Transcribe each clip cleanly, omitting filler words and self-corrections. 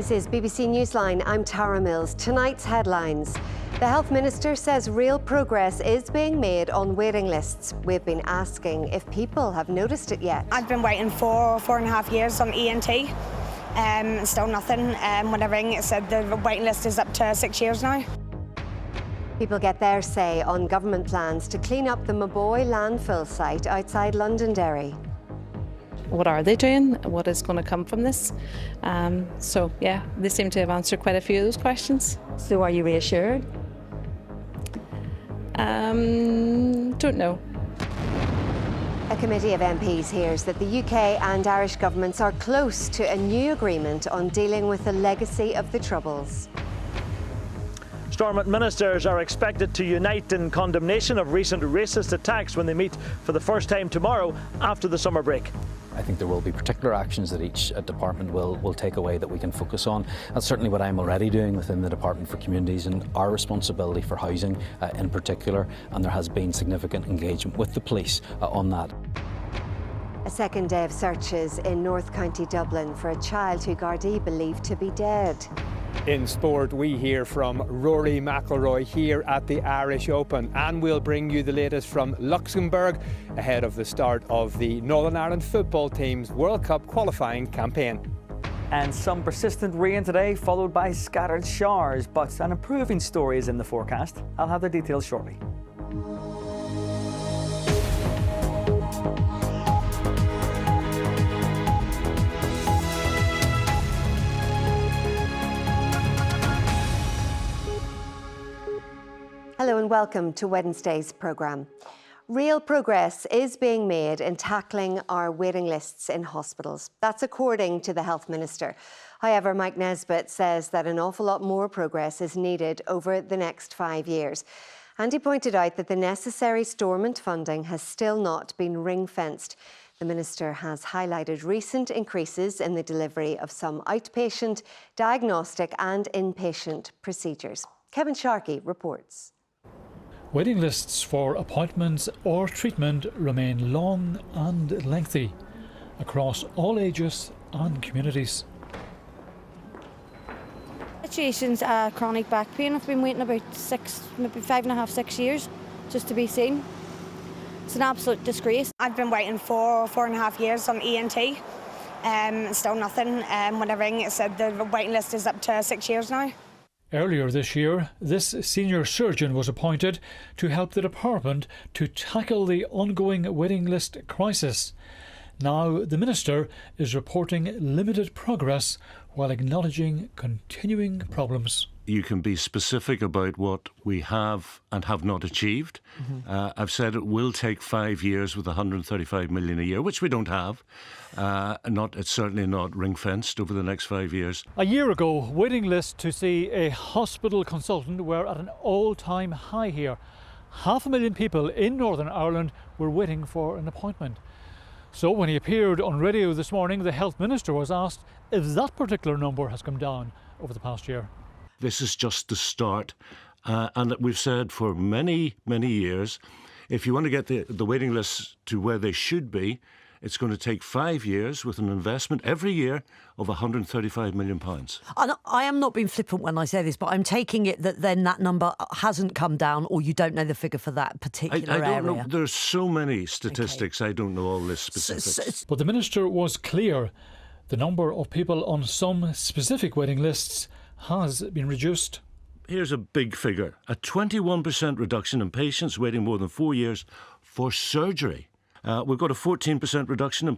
This is BBC Newsline. I'm Tara Mills. Tonight's headlines. The Health Minister says real progress is being made on waiting lists. We've been asking if people have noticed it yet. I've been waiting for 4.5 years on ENT. Still nothing. When I rang, it said the waiting list is up to 6 years now. People get their say on government plans to clean up the Maboy landfill site outside Londonderry. What are they doing? What is going to come from this? Yeah, they seem to have answered quite a few of those questions. So are you reassured? Don't know. A committee of MPs hears that the UK and Irish governments are close to a new agreement on dealing with the legacy of the Troubles. Stormont ministers are expected to unite in condemnation of recent racist attacks when they meet for the first time tomorrow after the summer break. I think there will be particular actions that each department will take away that we can focus on. That's certainly what I'm already doing within the Department for Communities and our responsibility for housing in particular, and there has been significant engagement with the police on that. A second day of searches in North County Dublin for a child who Gardaí believed to be dead. In sport, we hear from Rory McIlroy here at the Irish Open, and we'll bring you the latest from Luxembourg ahead of the start of the Northern Ireland football team's World Cup qualifying campaign. And some persistent rain today, followed by scattered showers, but an improving story is in the forecast. I'll have the details shortly. Hello and welcome to Wednesday's programme. Real progress is being made in tackling our waiting lists in hospitals. That's according to the Health Minister. However, Mike Nesbitt says that an awful lot more progress is needed over the next 5 years. And he pointed out that the necessary Stormont funding has still not been ring-fenced. The Minister has highlighted recent increases in the delivery of some outpatient, diagnostic and inpatient procedures. Kevin Sharkey reports. Waiting lists for appointments or treatment remain long and lengthy across all ages and communities. Situation's chronic back pain. I've been waiting about 5.5, 6 years just to be seen. It's an absolute disgrace. I've been waiting for 4.5 years on ENT. Still nothing. When I rang, it said the waiting list is up to 6 years now. Earlier this year, this senior surgeon was appointed to help the department to tackle the ongoing waiting list crisis. Now, the Minister is reporting limited progress while acknowledging continuing problems. You can be specific about what we have and have not achieved. I've said it will take 5 years with 135 million a year, which we don't have. It's certainly not ring-fenced over the next 5 years. A year ago, waiting lists to see a hospital consultant were at an all-time high here. 500,000 people in Northern Ireland were waiting for an appointment. So when he appeared on radio this morning, the Health Minister was asked if that particular number has come down over the past year. This is just the start. And we've said for many, many years, if you want to get the waiting lists to where they should be, it's going to take 5 years with an investment every year of £135 million. I am not being flippant when I say this, but I'm taking it that then that number hasn't come down, or you don't know the figure for that particular area. I don't know. There's so many statistics. Okay. I don't know all the specifics. But the Minister was clear. The number of people on some specific waiting lists has been reduced. Here's a big figure. A 21% reduction in patients waiting more than 4 years for surgery. We've got a 14% reduction in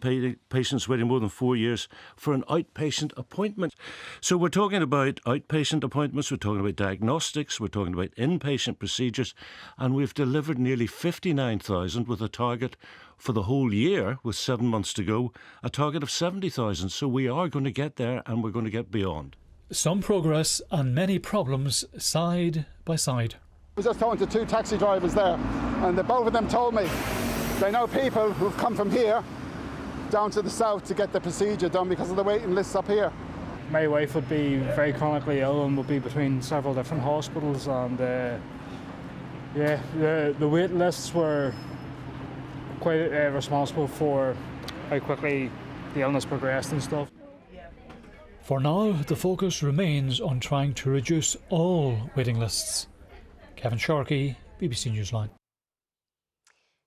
patients waiting more than 4 years for an outpatient appointment. So we're talking about outpatient appointments, we're talking about diagnostics, we're talking about inpatient procedures, and we've delivered nearly 59,000 with a target for the whole year, with 7 months to go, a target of 70,000. So we are going to get there, and we're going to get beyond. Some progress and many problems side by side. I was just talking to 2 taxi drivers there, and both of them told me they know people who've come from here down to the south to get the procedure done because of the waiting lists up here. My wife would be very chronically ill and would be between several different hospitals, and the wait lists were quite responsible for how quickly the illness progressed and stuff. For now, the focus remains on trying to reduce all waiting lists. Kevin Sharkey, BBC Newsline.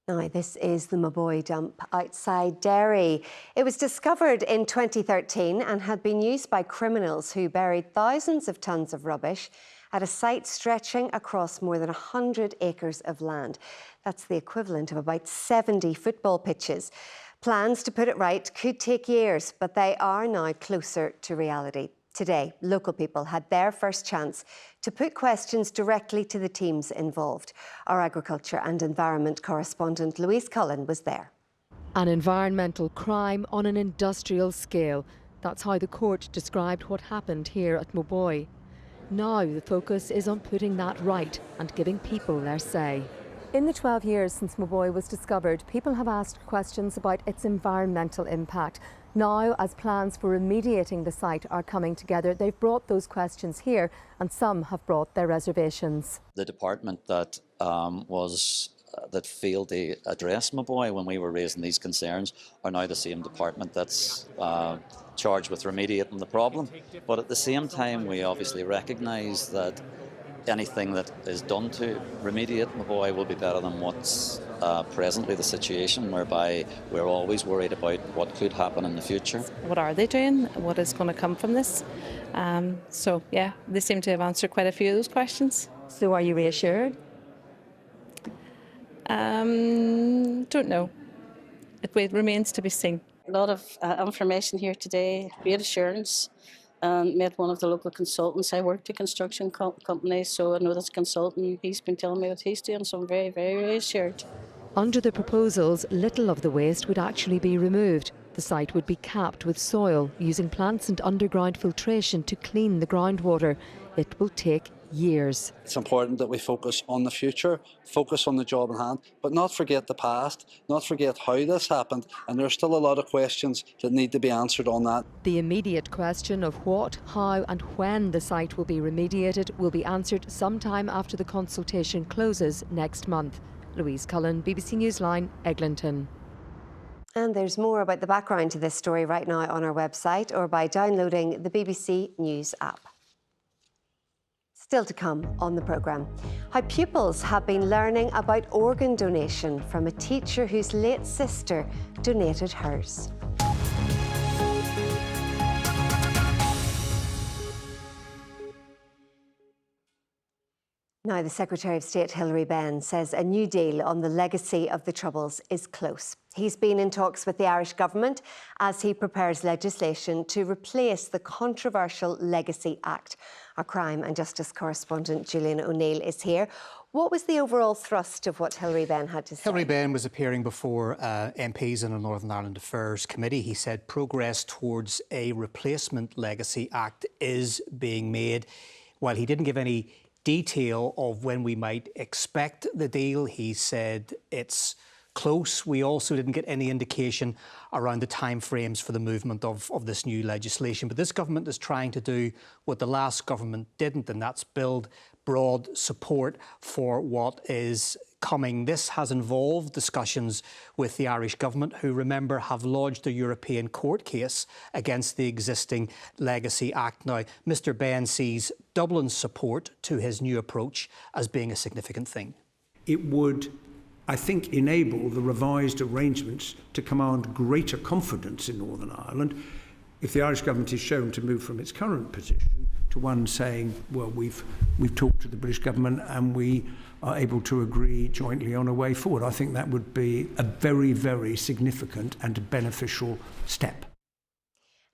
Now, this is the Maboy dump outside Derry. It was discovered in 2013 and had been used by criminals who buried thousands of tons of rubbish at a site stretching across more than 100 acres of land. That's the equivalent of about 70 football pitches. Plans to put it right could take years, but they are now closer to reality. Today, local people had their first chance to put questions directly to the teams involved. Our agriculture and environment correspondent Louise Cullen was there. An environmental crime on an industrial scale. That's how the court described what happened here at Maboy. Now the focus is on putting that right and giving people their say. In the 12 years since Maboy was discovered, people have asked questions about its environmental impact. Now, as plans for remediating the site are coming together, they've brought those questions here, and some have brought their reservations. The department that that failed to address Maboy when we were raising these concerns are now the same department that's charged with remediating the problem. But at the same time, we obviously recognise that anything that is done to remediate Maboy will be better than what's presently the situation, whereby we're always worried about what could happen in the future. What are they doing? What is going to come from this? So, yeah, they seem to have answered quite a few of those questions. So are you reassured? Don't know. It remains to be seen. A lot of information here today, great assurance. Met one of the local consultants. I worked at construction companies, so I know this consultant. He's been telling me what he's doing, so I'm very, very reassured. Under the proposals, little of the waste would actually be removed. The site would be capped with soil, using plants and underground filtration to clean the groundwater. It will take years. It's important that we focus on the future, focus on the job in hand, but not forget the past, not forget how this happened, and there's still a lot of questions that need to be answered on that. The immediate question of what, how and when the site will be remediated will be answered sometime after the consultation closes next month. Louise Cullen, BBC Newsline, Eglinton. And there's more about the background to this story right now on our website or by downloading the BBC News app. Still to come on the programme, how pupils have been learning about organ donation from a teacher whose late sister donated hers. Now, the Secretary of State, Hilary Benn, says a new deal on the legacy of the Troubles is close. He's been in talks with the Irish government as he prepares legislation to replace the controversial Legacy Act. Our crime and justice correspondent, Julian O'Neill, is here. What was the overall thrust of what Hilary Benn had to say? Hilary Benn was appearing before MPs in the Northern Ireland Affairs Committee. He said progress towards a replacement Legacy Act is being made. While he didn't give any detail of when we might expect the deal, he said it's close. We also didn't get any indication around the timeframes for the movement of this new legislation. But this government is trying to do what the last government didn't, and that's build broad support for what is coming. This has involved discussions with the Irish government, who, remember, have lodged a European court case against the existing Legacy Act. Now, Mr Benn sees Dublin's support to his new approach as being a significant thing. It would, I think, enable the revised arrangements to command greater confidence in Northern Ireland if the Irish government is shown to move from its current position to one saying, well, we've talked to the British government and we are able to agree jointly on a way forward. I think that would be a very, very significant and beneficial step.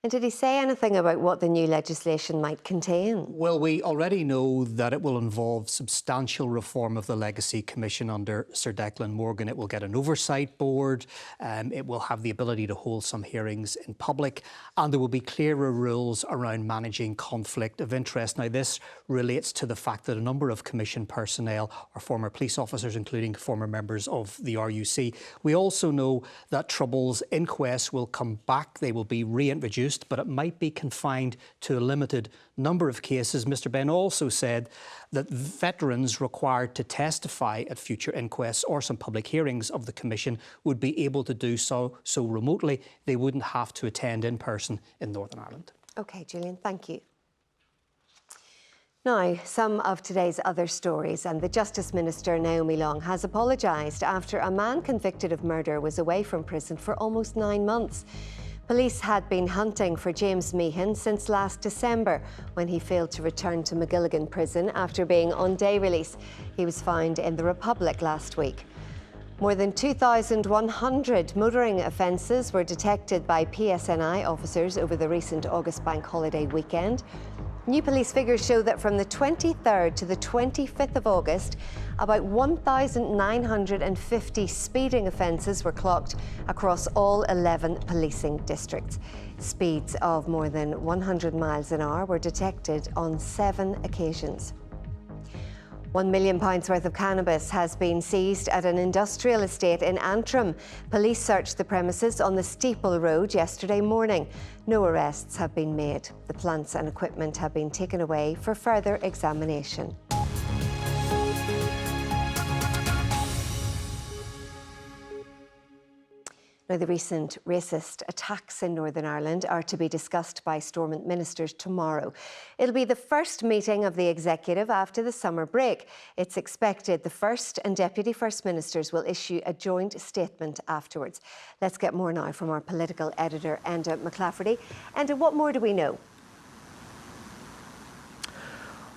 And did he say anything about what the new legislation might contain? Well, we already know that it will involve substantial reform of the Legacy Commission under Sir Declan Morgan. It will get an oversight board, it will have the ability to hold some hearings in public, and there will be clearer rules around managing conflict of interest. Now, this relates to the fact that a number of Commission personnel are former police officers, including former members of the RUC. We also know that Troubles inquests will come back. They will be reintroduced, but it might be confined to a limited number of cases. Mr Benn also said that veterans required to testify at future inquests or some public hearings of the Commission would be able to do so remotely. They wouldn't have to attend in person in Northern Ireland. OK, Julian, thank you. Now, some of today's other stories, and the Justice Minister, Naomi Long, has apologised after a man convicted of murder was away from prison for almost 9 months. Police had been hunting for James Meehan since last December, when he failed to return to Magilligan prison after being on day release. He was found in the Republic last week. More than 2,100 motoring offences were detected by PSNI officers over the recent August bank holiday weekend. New police figures show that from the 23rd to the 25th of August, about 1,950 speeding offences were clocked across all 11 policing districts. Speeds of more than 100 miles an hour were detected on 7 occasions. £1 million worth of cannabis has been seized at an industrial estate in Antrim. Police searched the premises on the Steeple Road yesterday morning. No arrests have been made. The plants and equipment have been taken away for further examination. Now, the recent racist attacks in Northern Ireland are to be discussed by Stormont ministers tomorrow. It'll be the first meeting of the executive after the summer break. It's expected the First and Deputy First Ministers will issue a joint statement afterwards. Let's get more now from our political editor, Enda McClafferty. Enda, what more do we know?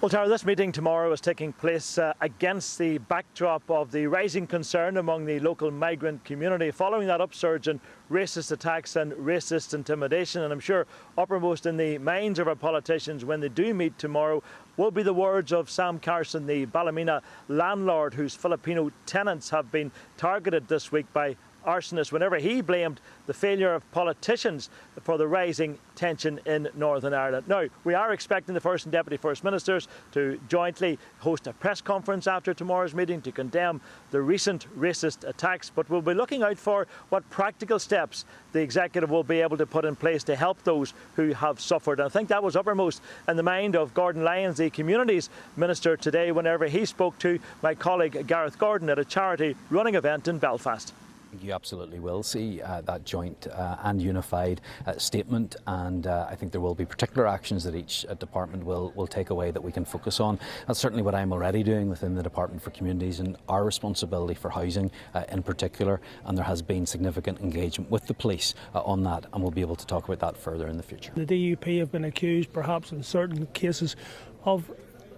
Well, Tara, this meeting tomorrow is taking place against the backdrop of the rising concern among the local migrant community following that upsurge in racist attacks and racist intimidation. And I'm sure uppermost in the minds of our politicians when they do meet tomorrow will be the words of Sam Carson, the Ballymena landlord whose Filipino tenants have been targeted this week by arsonists whenever he blamed the failure of politicians for the rising tension in Northern Ireland. Now, we are expecting the First and Deputy First Ministers to jointly host a press conference after tomorrow's meeting to condemn the recent racist attacks, but we'll be looking out for what practical steps the Executive will be able to put in place to help those who have suffered. And I think that was uppermost in the mind of Gordon Lyons, the Communities Minister, today whenever he spoke to my colleague Gareth Gordon at a charity running event in Belfast. You absolutely will see that joint and unified statement, and I think there will be particular actions that each department will take away that we can focus on. That's certainly what I'm already doing within the Department for Communities and our responsibility for housing in particular, and there has been significant engagement with the police on that, and we'll be able to talk about that further in the future. The DUP have been accused, perhaps in certain cases, of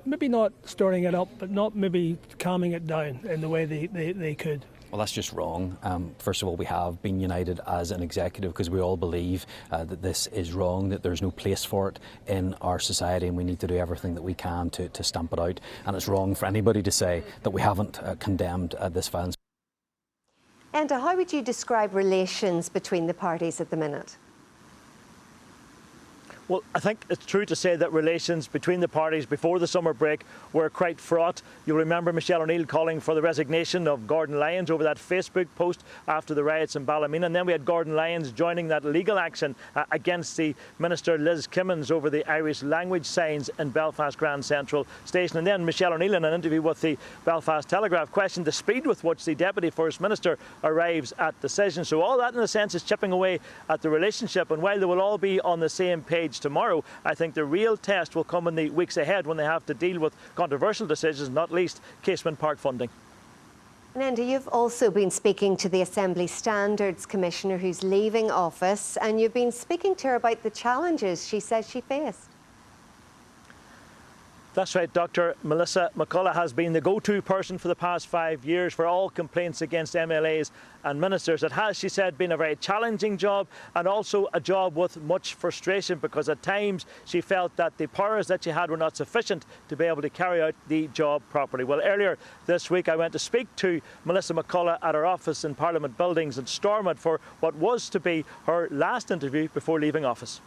maybe not stirring it up, but not maybe calming it down in the way they could. Well, that's just wrong. First of all, we have been united as an executive because we all believe that this is wrong, that there's no place for it in our society, and we need to do everything that we can to stamp it out. And it's wrong for anybody to say that we haven't condemned this violence. And how would you describe relations between the parties at the minute? Well, I think it's true to say that relations between the parties before the summer break were quite fraught. You'll remember Michelle O'Neill calling for the resignation of Gordon Lyons over that Facebook post after the riots in Ballymena. And then we had Gordon Lyons joining that legal action against the Minister Liz Kimmins over the Irish language signs in Belfast Grand Central Station. And then Michelle O'Neill, in an interview with the Belfast Telegraph, questioned the speed with which the Deputy First Minister arrives at decisions. So all that, in a sense, is chipping away at the relationship. And while they will all be on the same page tomorrow, I think the real test will come in the weeks ahead when they have to deal with controversial decisions, not least Casement Park funding. And Enda, you've also been speaking to the Assembly Standards Commissioner who's leaving office, and you've been speaking to her about the challenges she says she faced. That's right, Dr. Melissa McCullough has been the go-to person for the past 5 years for all complaints against MLAs and ministers. It has, she said, been a very challenging job and also a job with much frustration because at times she felt that the powers that she had were not sufficient to be able to carry out the job properly. Well, earlier this week I went to speak to Melissa McCullough at her office in Parliament Buildings in Stormont for what was to be her last interview before leaving office.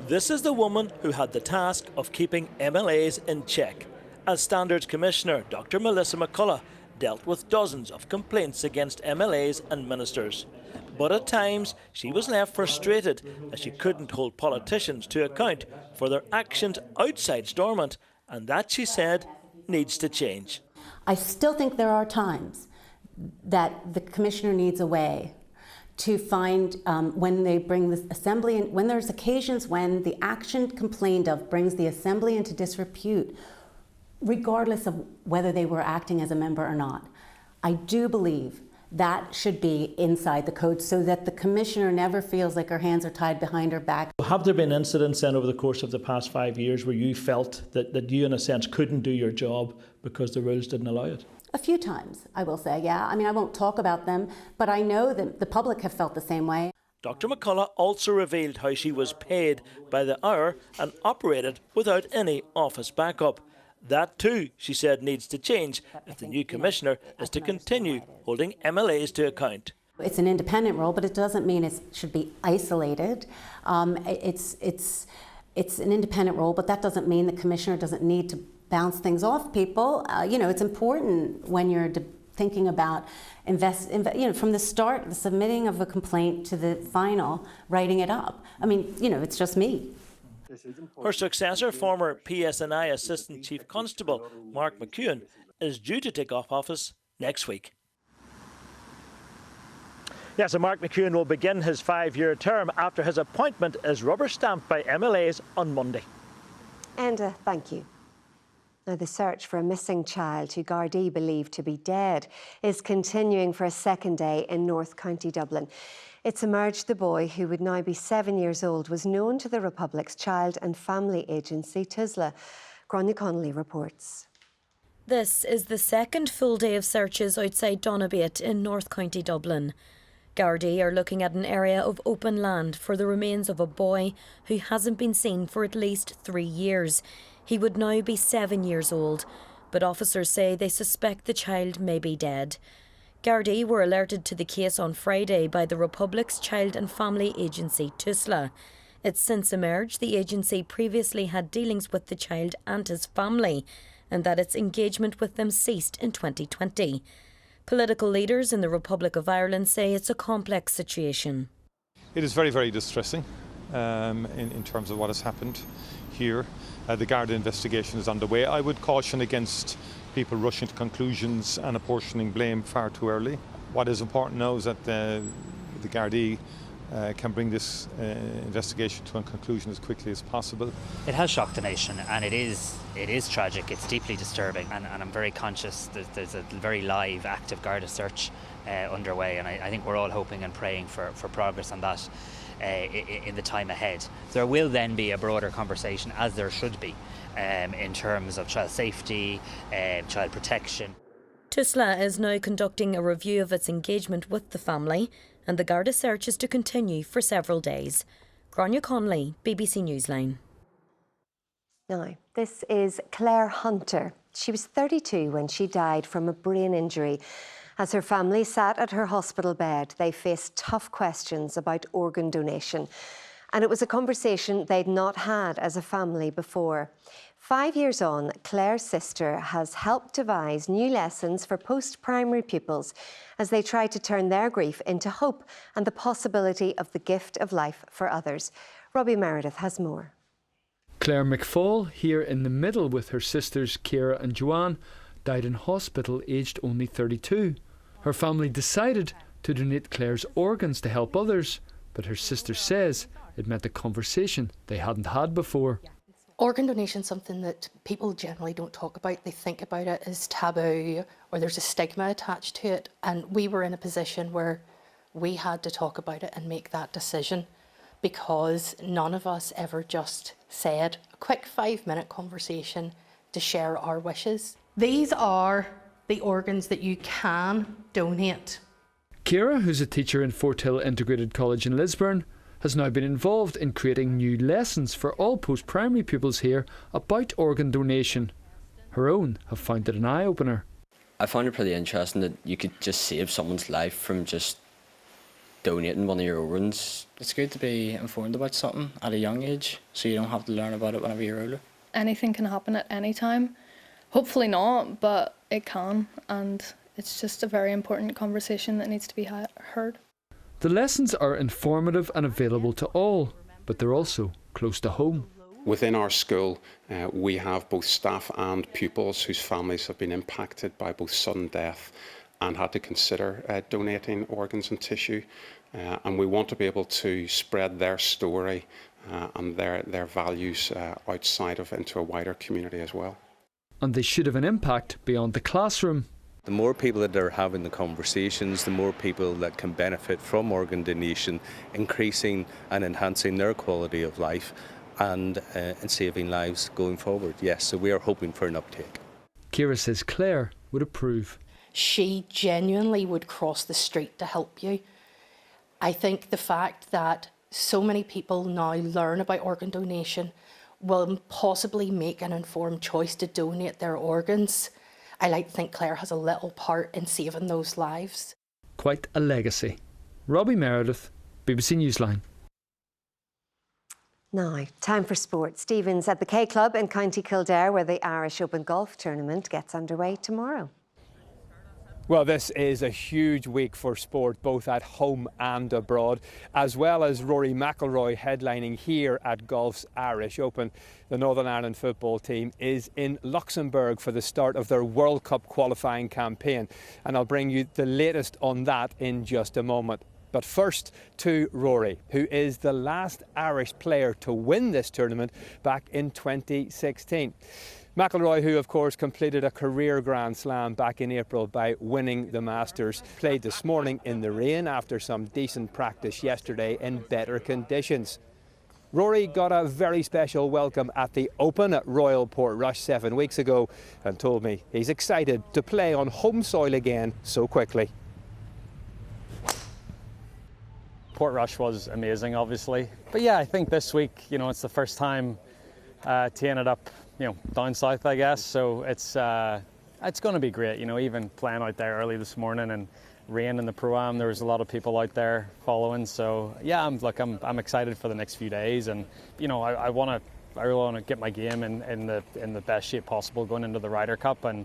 This is the woman who had the task of keeping MLAs in check. As Standards Commissioner, Dr. Melissa McCullough dealt with dozens of complaints against MLAs and ministers. But at times, she was left frustrated as she couldn't hold politicians to account for their actions outside Stormont, and that, she said, needs to change. I still think there are times that the Commissioner needs a way to find when they bring the assembly in, when there's occasions when the action complained of brings the assembly into disrepute, regardless of whether they were acting as a member or not. I do believe that should be inside the code so that the commissioner never feels like her hands are tied behind her back. Have there been incidents then over the course of the past 5 years where you felt that you in a sense couldn't do your job because the rules didn't allow it? A few times, I will say, yeah. I mean, I won't talk about them, but I know that the public have felt the same way. Dr McCullough also revealed how she was paid by the hour and operated without any office backup. That too, she said, needs to change if the new commissioner is to continue holding MLAs to account. It's an independent role, but it doesn't mean it should be isolated. It's an independent role, but that doesn't mean the commissioner doesn't need to bounce things off people. It's important when you're thinking about from the start, the submitting of a complaint to the final, writing it up. I mean, it's just me. Her successor, former PSNI Assistant Chief Constable Mark McEwen, is due to take off office next week. Yes, and Mark McEwen will begin his 5-year term after his appointment is rubber-stamped by MLAs on Monday. And thank you. Now, the search for a missing child who Gardaí believe to be dead is continuing for a second day in North County Dublin. It's emerged the boy, who would now be 7 years old, was known to the Republic's Child and Family Agency, TUSLA. Grania Connolly reports. This is the second full day of searches outside Donabate in North County Dublin. Gardaí are looking at an area of open land for the remains of a boy who hasn't been seen for at least 3 years. He would now be 7 years old, but officers say they suspect the child may be dead. Gardaí were alerted to the case on Friday by the Republic's Child and Family Agency, TUSLA. It's since emerged the agency previously had dealings with the child and his family, and that its engagement with them ceased in 2020. Political leaders in the Republic of Ireland say it's a complex situation. It is very, very distressing in terms of what has happened here. The Garda investigation is underway. I would caution against people rushing to conclusions and apportioning blame far too early. What is important now is that the Gardaí can bring this investigation to a conclusion as quickly as possible. It has shocked the nation, and it is tragic. It's deeply disturbing, and I'm very conscious that there's a very live, active Garda search underway, and I think we're all hoping and praying for progress on that in the time ahead. There will then be a broader conversation, as there should be, in terms of child safety, child protection. TUSLA is now conducting a review of its engagement with the family, and the Garda search is to continue for several days. Grania Connolly, BBC Newsline. Now, this is Claire Hunter. She was 32 when she died from a brain injury. As her family sat at her hospital bed, they faced tough questions about organ donation. And it was a conversation they'd not had as a family before. 5 years on, Claire's sister has helped devise new lessons for post-primary pupils as they try to turn their grief into hope and the possibility of the gift of life for others. Robbie Meredith has more. Claire McFall, here in the middle with her sisters Ciara and Joanne, died in hospital aged only 32. Her family decided to donate Claire's organs to help others, but her sister says it meant a conversation they hadn't had before. Organ donation is something that people generally don't talk about. They think about it as taboo, or there's a stigma attached to it. And we were in a position where we had to talk about it and make that decision, because none of us ever just said a quick 5-minute conversation to share our wishes. These are the organs that you can donate. Ciara, who's a teacher in Fort Hill Integrated College in Lisburn, has now been involved in creating new lessons for all post-primary pupils here about organ donation. Her own have found it an eye-opener. I found it pretty interesting that you could just save someone's life from just donating one of your organs. It's good to be informed about something at a young age, so you don't have to learn about it whenever you're older. Anything can happen at any time. Hopefully not, but it can, and it's just a very important conversation that needs to be heard. The lessons are informative and available to all, but they're also close to home. Within our school, we have both staff and pupils whose families have been impacted by both sudden death and had to consider donating organs and tissue. and we want to be able to spread their story and their values outside of into a wider community as well. And they should have an impact beyond the classroom. The more people that are having the conversations, the more people that can benefit from organ donation, increasing and enhancing their quality of life and saving lives going forward. Yes, so we are hoping for an uptake. Ciara says Claire would approve. She genuinely would cross the street to help you. I think the fact that so many people now learn about organ donation will possibly make an informed choice to donate their organs. I like to think Claire has a little part in saving those lives. Quite a legacy. Robbie Meredith, BBC Newsline. Now, time for sport. Stephen's at the K Club in County Kildare, where the Irish Open Golf Tournament gets underway tomorrow. Well, this is a huge week for sport, both at home and abroad, as well as Rory McIlroy headlining here at Golf's Irish Open. The Northern Ireland football team is in Luxembourg for the start of their World Cup qualifying campaign, and I'll bring you the latest on that in just a moment. But first to Rory, who is the last Irish player to win this tournament back in 2016. McIlroy, who of course completed a career Grand Slam back in April by winning the Masters, played this morning in the rain after some decent practice yesterday in better conditions. Rory got a very special welcome at the Open at Royal Portrush 7 weeks ago and told me he's excited to play on home soil again so quickly. Portrush was amazing, obviously. But yeah, I think this week, it's the first time teeing it up, down south, I guess. So it's going to be great. Even playing out there early this morning and rain in the Pro-Am, there was a lot of people out there following. So yeah, I'm excited for the next few days, and I really want to get my game in the best shape possible going into the Ryder Cup, and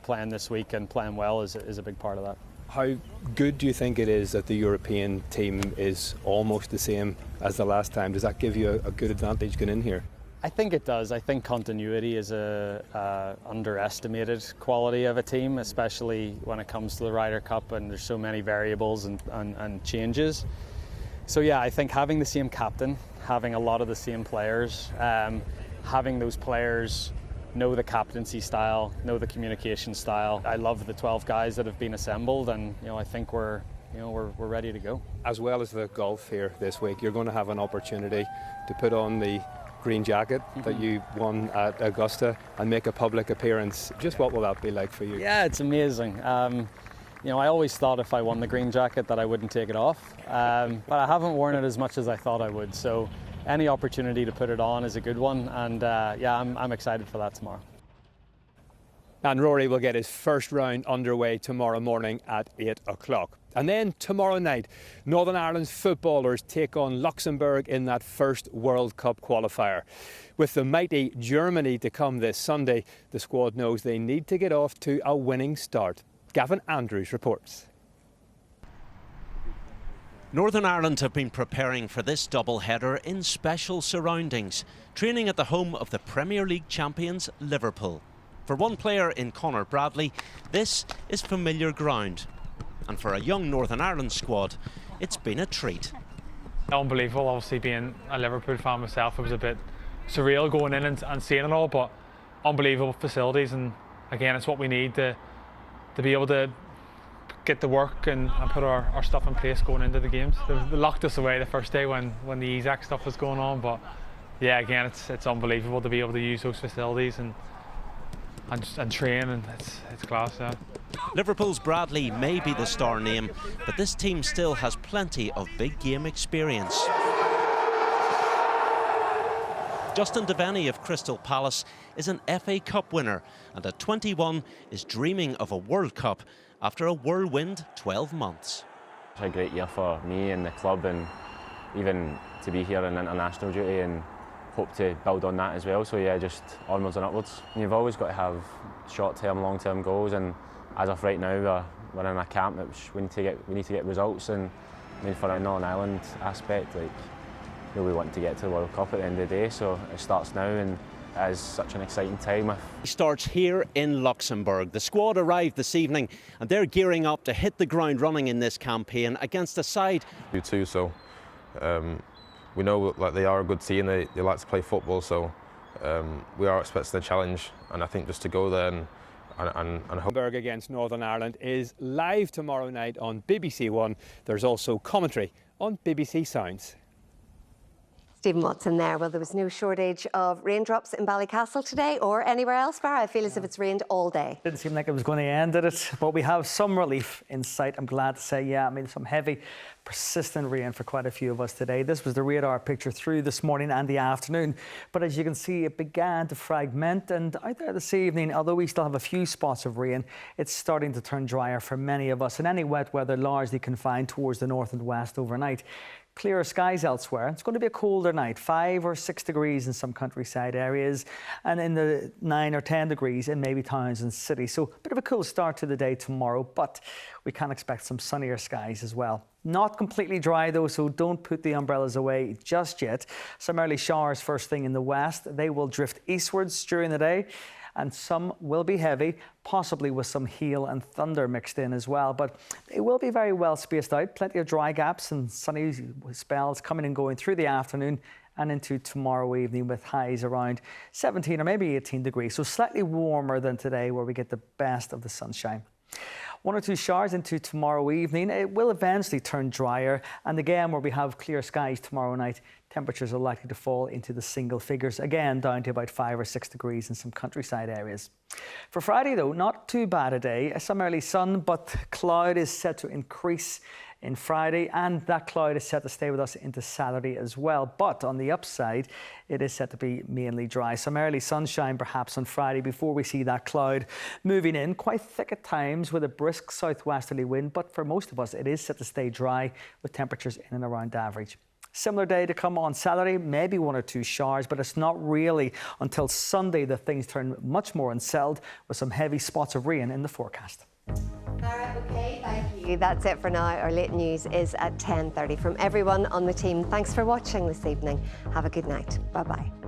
playing this week and playing well is a big part of that. How good do you think it is that the European team is almost the same as the last time? Does that give you a good advantage going in here? I think it does. I think continuity is a underestimated quality of a team, especially when it comes to the Ryder Cup and there's so many variables and changes. So yeah, I think having the same captain, having a lot of the same players, having those players know the captaincy style, know the communication style. I love the 12 guys that have been assembled, and I think we're ready to go. As well as the golf here this week, you're going to have an opportunity to put on the green jacket that you won at Augusta and make a public appearance. Just what will that be like for you? Yeah, it's amazing. I always thought if I won the green jacket that I wouldn't take it off, but I haven't worn it as much as I thought I would. So any opportunity to put it on is a good one, and I'm excited for that tomorrow. And Rory will get his first round underway tomorrow morning at 8 o'clock. And then tomorrow night, Northern Ireland's footballers take on Luxembourg in that first World Cup qualifier. With the mighty Germany to come this Sunday, the squad knows they need to get off to a winning start. Gavin Andrews reports. Northern Ireland have been preparing for this double-header in special surroundings, training at the home of the Premier League champions Liverpool. For one player in Conor Bradley, this is familiar ground. And for a young Northern Ireland squad, it's been a treat. Unbelievable, obviously being a Liverpool fan myself, it was a bit surreal going in and seeing it all, but unbelievable facilities, and again, it's what we need to be able to get to work and put our stuff in place going into the games. They locked us away the first day when the ESAC stuff was going on, but yeah, again, it's unbelievable to be able to use those facilities and train, and it's class. Yeah. Liverpool's Bradley may be the star name, but this team still has plenty of big game experience. Justin Devaney of Crystal Palace is an FA Cup winner, and at 21 is dreaming of a World Cup after a whirlwind 12 months. It's a great year for me and the club, and even to be here in international duty, and hope to build on that as well. So yeah, just onwards and upwards. You've always got to have short-term, long-term goals, and as of right now, we're in a camp which we need to get results. And I mean, for a Northern Ireland aspect, we want to get to the World Cup at the end of the day. So it starts now, and is such an exciting time. It starts here in Luxembourg. The squad arrived this evening and they're gearing up to hit the ground running in this campaign against a side. You too, so we know that they are a good team, they like to play football, so we are expecting a challenge, and I think just to go there and Luxembourg against Northern Ireland is live tomorrow night on BBC One. There's also commentary on BBC Sounds. Stephen Watson there. Well, there was no shortage of raindrops in Ballycastle today or anywhere else, Barra. I feel as if it's rained all day. Didn't seem like it was going to end, did it? But we have some relief in sight, I'm glad to say. Yeah, I mean, some heavy, persistent rain for quite a few of us today. This was the radar picture through this morning and the afternoon. But as you can see, it began to fragment. And out there this evening, although we still have a few spots of rain, it's starting to turn drier for many of us. And any wet weather largely confined towards the north and west overnight. Clearer skies elsewhere. It's going to be a colder night, 5 or 6 degrees in some countryside areas, and in the 9 or 10 degrees in maybe towns and cities. So a bit of a cool start to the day tomorrow, but we can expect some sunnier skies as well. Not completely dry though, so don't put the umbrellas away just yet. Some early showers first thing in the west. They will drift eastwards during the day, and some will be heavy, possibly with some hail and thunder mixed in as well. But they will be very well spaced out. Plenty of dry gaps and sunny spells coming and going through the afternoon and into tomorrow evening, with highs around 17 or maybe 18 degrees. So slightly warmer than today, where we get the best of the sunshine. 1 or 2 showers into tomorrow evening. It will eventually turn drier, and again, where we have clear skies tomorrow night, temperatures are likely to fall into the single figures, again down to about 5 or 6 degrees in some countryside areas. For Friday though, not too bad a day. Some early sun, but cloud is set to increase in Friday, and that cloud is set to stay with us into Saturday as well. But on the upside, it is set to be mainly dry. Some early sunshine perhaps on Friday before we see that cloud moving in, quite thick at times with a brisk southwesterly wind. But for most of us, it is set to stay dry with temperatures in and around average. Similar day to come on Saturday, maybe 1 or 2 showers, but it's not really until Sunday that things turn much more unsettled, with some heavy spots of rain in the forecast. Okay, thank you. That's it for now. Our late news is at 10:30. From everyone on the team, thanks for watching this evening. Have a good night. Bye-bye.